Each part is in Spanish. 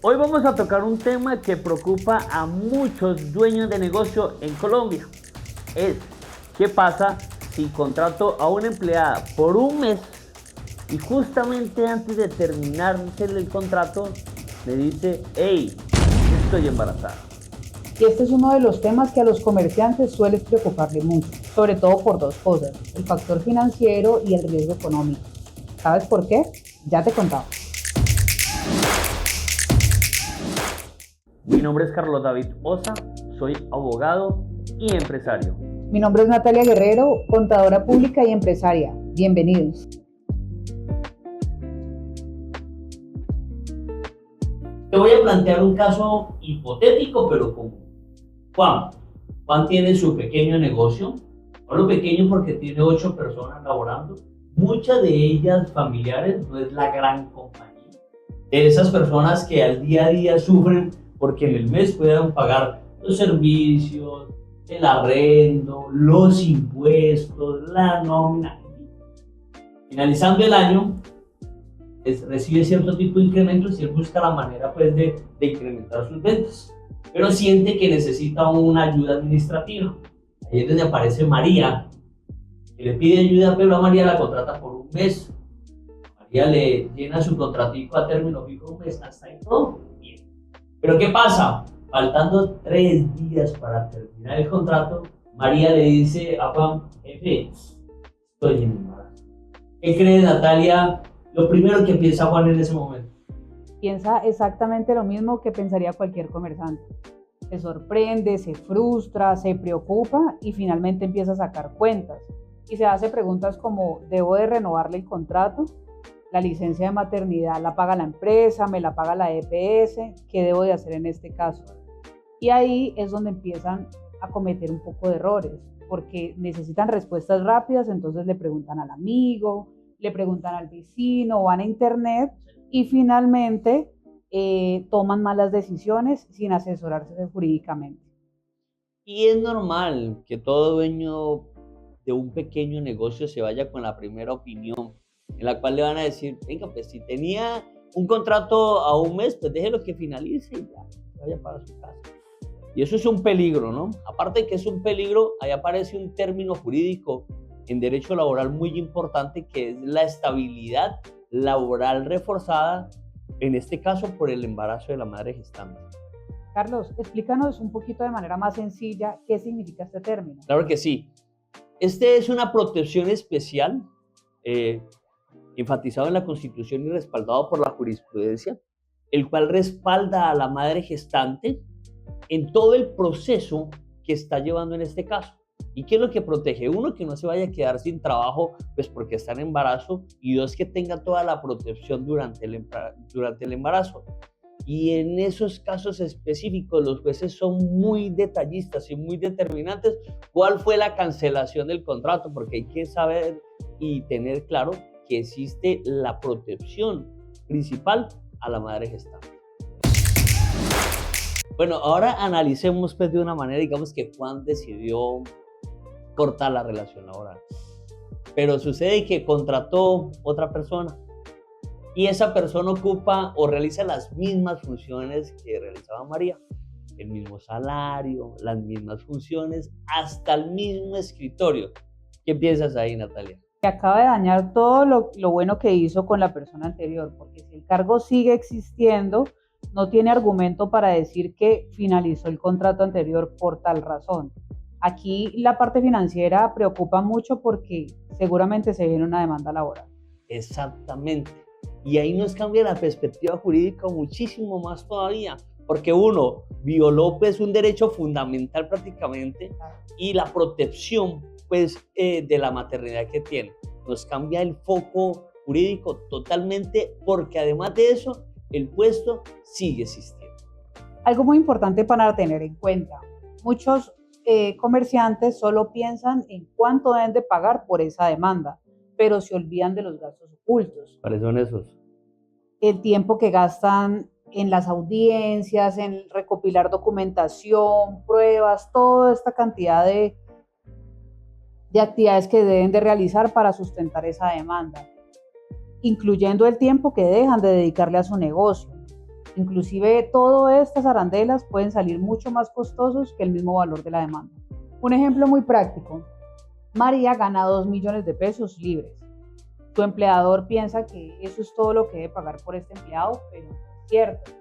Hoy vamos a tocar un tema que preocupa a muchos dueños de negocio en Colombia. Es, ¿qué pasa si contrato a una empleada por un mes y justamente antes de terminarse el contrato me dice, hey, estoy embarazada? Y este es uno de los temas que a los comerciantes suele preocuparle mucho, sobre todo por dos cosas, el factor financiero y el riesgo económico. ¿Sabes por qué? Ya te contaba. Mi nombre es Carlos David Osa, soy abogado y empresario. Mi nombre es Natalia Guerrero, contadora pública y empresaria. Bienvenidos. Te voy a plantear un caso hipotético, pero común. Juan. Juan tiene su pequeño negocio. Hablo pequeño porque tiene 8 personas laborando. Muchas de ellas familiares, no es la gran compañía. De esas personas que al día a día sufren porque en el mes puedan pagar los servicios, el arrendo, los impuestos, la nómina. Finalizando el año, recibe cierto tipo de incrementos y él busca la manera pues, de incrementar sus ventas, pero siente que necesita una ayuda administrativa. Ahí es donde aparece María, que le pide ayuda, pero a María la contrata por un mes. María le llena su contratico a término fijo un mes, hasta ahí todo bien. Pero ¿qué pasa? Faltando 3 días para terminar el contrato, María le dice a Juan, jefe, estoy en embarazo. ¿Qué cree Natalia? Lo primero que piensa Juan en ese momento. Piensa exactamente lo mismo que pensaría cualquier comerciante. Se sorprende, se frustra, se preocupa y finalmente empieza a sacar cuentas. Y se hace preguntas como, ¿debo de renovarle el contrato? ¿La licencia de maternidad la paga la empresa? ¿Me la paga la EPS? ¿Qué debo de hacer en este caso? Y ahí es donde empiezan a cometer un poco de errores, porque necesitan respuestas rápidas, entonces le preguntan al amigo, le preguntan al vecino, van a internet y finalmente toman malas decisiones sin asesorarse jurídicamente. Y es normal que todo dueño de un pequeño negocio se vaya con la primera opinión, en la cual le van a decir, venga, pues si tenía un contrato a un mes, pues déjelo que finalice y ya, vaya para su casa. Y eso es un peligro, ¿no? Aparte de que es un peligro, ahí aparece un término jurídico en derecho laboral muy importante, que es la estabilidad laboral reforzada, en este caso por el embarazo de la madre gestante. Carlos, explícanos un poquito de manera más sencilla qué significa este término. Claro que sí. Este es una protección especial, enfatizado en la Constitución y respaldado por la jurisprudencia, el cual respalda a la madre gestante en todo el proceso que está llevando en este caso. ¿Y qué es lo que protege? Uno, que no se vaya a quedar sin trabajo pues porque está en embarazo, y dos, que tenga toda la protección durante el embarazo. Y en esos casos específicos los jueces son muy detallistas y muy determinantes. ¿Cuál fue la cancelación del contrato? Porque hay que saber y tener claro que existe la protección principal a la madre gestante. Bueno, ahora analicemos pues de una manera, digamos que Juan decidió cortar la relación laboral, pero sucede que contrató otra persona y esa persona ocupa o realiza las mismas funciones que realizaba María, el mismo salario, las mismas funciones, hasta el mismo escritorio. ¿Qué piensas ahí, Natalia? Que acaba de dañar todo lo bueno que hizo con la persona anterior, porque si el cargo sigue existiendo, no tiene argumento para decir que finalizó el contrato anterior por tal razón. Aquí la parte financiera preocupa mucho porque seguramente se viene una demanda laboral. Exactamente. Y ahí nos cambia la perspectiva jurídica muchísimo más todavía, porque uno violó pues un derecho fundamental prácticamente, y la protección pues de la maternidad que tiene. Nos cambia el foco jurídico totalmente, porque además de eso el puesto sigue existiendo. Algo muy importante para tener en cuenta, muchos comerciantes solo piensan en cuánto deben de pagar por esa demanda, pero se olvidan de los gastos ocultos. ¿Cuáles son esos? El tiempo que gastan en las audiencias, en recopilar documentación, pruebas, toda esta cantidad de actividades que deben de realizar para sustentar esa demanda, incluyendo el tiempo que dejan de dedicarle a su negocio. Inclusive todas estas arandelas pueden salir mucho más costosos que el mismo valor de la demanda. Un ejemplo muy práctico. María gana 2 millones de pesos libres. Su empleador piensa que eso es todo lo que debe pagar por este empleado, pero no es cierto.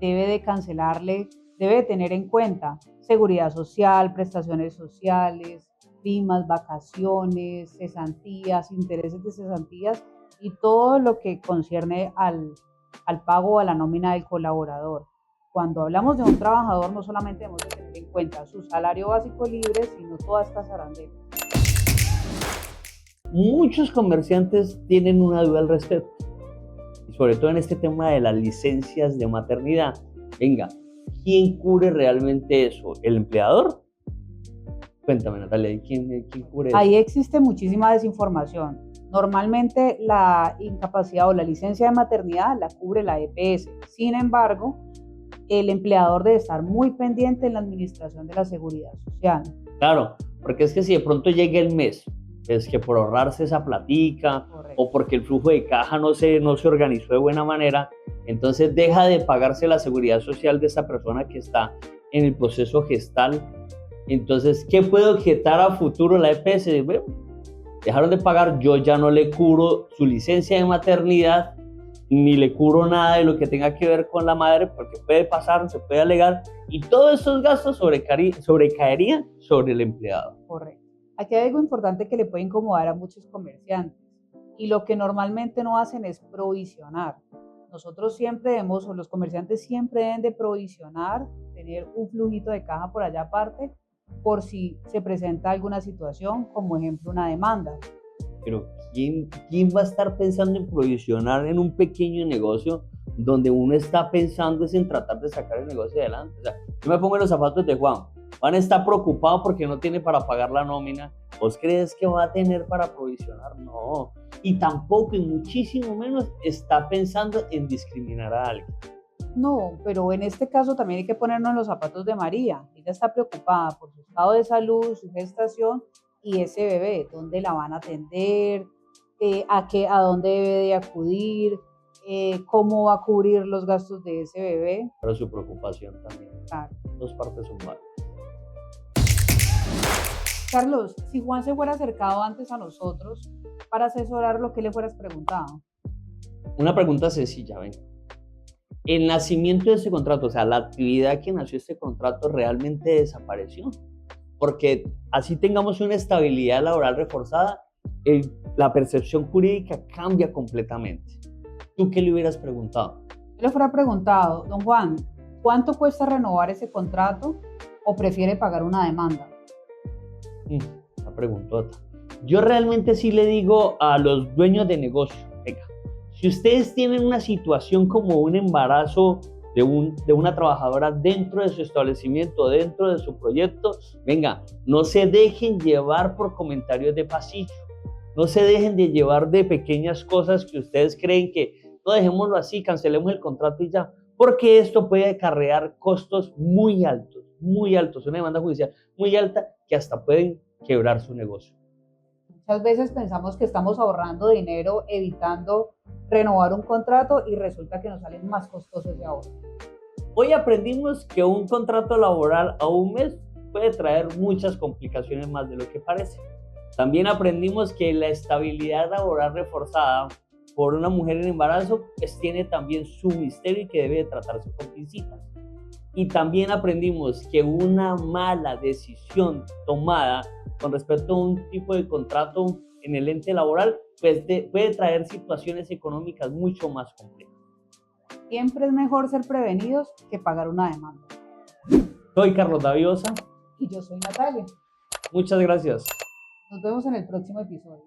Debe de cancelarle, debe de tener en cuenta seguridad social, prestaciones sociales, primas, vacaciones, cesantías, intereses de cesantías y todo lo que concierne al pago o a la nómina del colaborador. Cuando hablamos de un trabajador, no solamente debemos de tener en cuenta su salario básico libre, sino todas estas arandelas. Muchos comerciantes tienen una duda al respecto, y sobre todo en este tema de las licencias de maternidad. Venga, ¿quién cubre realmente eso? ¿El empleador? Cuéntame, Natalia, ¿quién cubre eso? Ahí existe muchísima desinformación. Normalmente la incapacidad o la licencia de maternidad la cubre la EPS. Sin embargo, el empleador debe estar muy pendiente en la administración de la seguridad social. Claro, porque es que si de pronto llega el mes, es que por ahorrarse esa platica, Correcto. o porque el flujo de caja no se organizó de buena manera, entonces deja de pagarse la seguridad social de esa persona que está en el proceso gestal. Entonces, ¿qué puede objetar a futuro la EPS? Bueno, dejaron de pagar, yo ya no le cubro su licencia de maternidad, ni le cubro nada de lo que tenga que ver con la madre, porque puede pasar, se puede alegar, y todos esos gastos sobrecaerían sobre el empleado. Correcto. Aquí hay algo importante que le puede incomodar a muchos comerciantes y lo que normalmente no hacen es provisionar. Nosotros siempre debemos, o los comerciantes siempre deben de provisionar, tener un flujito de caja por allá aparte por si se presenta alguna situación, como ejemplo una demanda. Pero ¿quién va a estar pensando en provisionar en un pequeño negocio donde uno está pensando es en tratar de sacar el negocio adelante? O sea, yo me pongo en los zapatos de Juan. Juan está preocupado porque no tiene para pagar la nómina. ¿Vos crees que va a tener para provisionar? No. Y tampoco, y muchísimo menos, está pensando en discriminar a alguien. No, pero en este caso también hay que ponernos en los zapatos de María. Ella está preocupada por su estado de salud, su gestación y ese bebé, dónde la van a atender, a dónde debe de acudir, cómo va a cubrir los gastos de ese bebé. Pero su preocupación también. Claro. Dos partes son válidas. Carlos, si Juan se fuera acercado antes a nosotros para asesorar lo que le fueras preguntado. Una pregunta sencilla, ven. El nacimiento de ese contrato, o sea, la actividad que nació este contrato realmente desapareció. Porque así tengamos una estabilidad laboral reforzada, la percepción jurídica cambia completamente. ¿Tú qué le hubieras preguntado? Yo le fuera preguntado, don Juan, ¿cuánto cuesta renovar ese contrato o prefiere pagar una demanda? Una preguntota. Yo realmente sí le digo a los dueños de negocio, venga, si ustedes tienen una situación como un embarazo de una trabajadora dentro de su establecimiento, dentro de su proyecto, venga, no se dejen llevar por comentarios de pasillo, no se dejen de llevar de pequeñas cosas que ustedes creen que no, dejémoslo así, cancelemos el contrato y ya, porque esto puede acarrear costos muy altos, una demanda judicial muy alta que hasta pueden quebrar su negocio. Muchas veces pensamos que estamos ahorrando dinero evitando renovar un contrato y resulta que nos salen más costosos de ahora. Hoy aprendimos que un contrato laboral a un mes puede traer muchas complicaciones más de lo que parece. También aprendimos que la estabilidad laboral reforzada por una mujer en embarazo pues tiene también su misterio y que debe de tratarse con pincitas. Y también aprendimos que una mala decisión tomada con respecto a un tipo de contrato en el ente laboral pues puede traer situaciones económicas mucho más complejas. Siempre es mejor ser prevenidos que pagar una demanda. Soy Carlos Daviosa. Y yo soy Natalia. Muchas gracias. Nos vemos en el próximo episodio.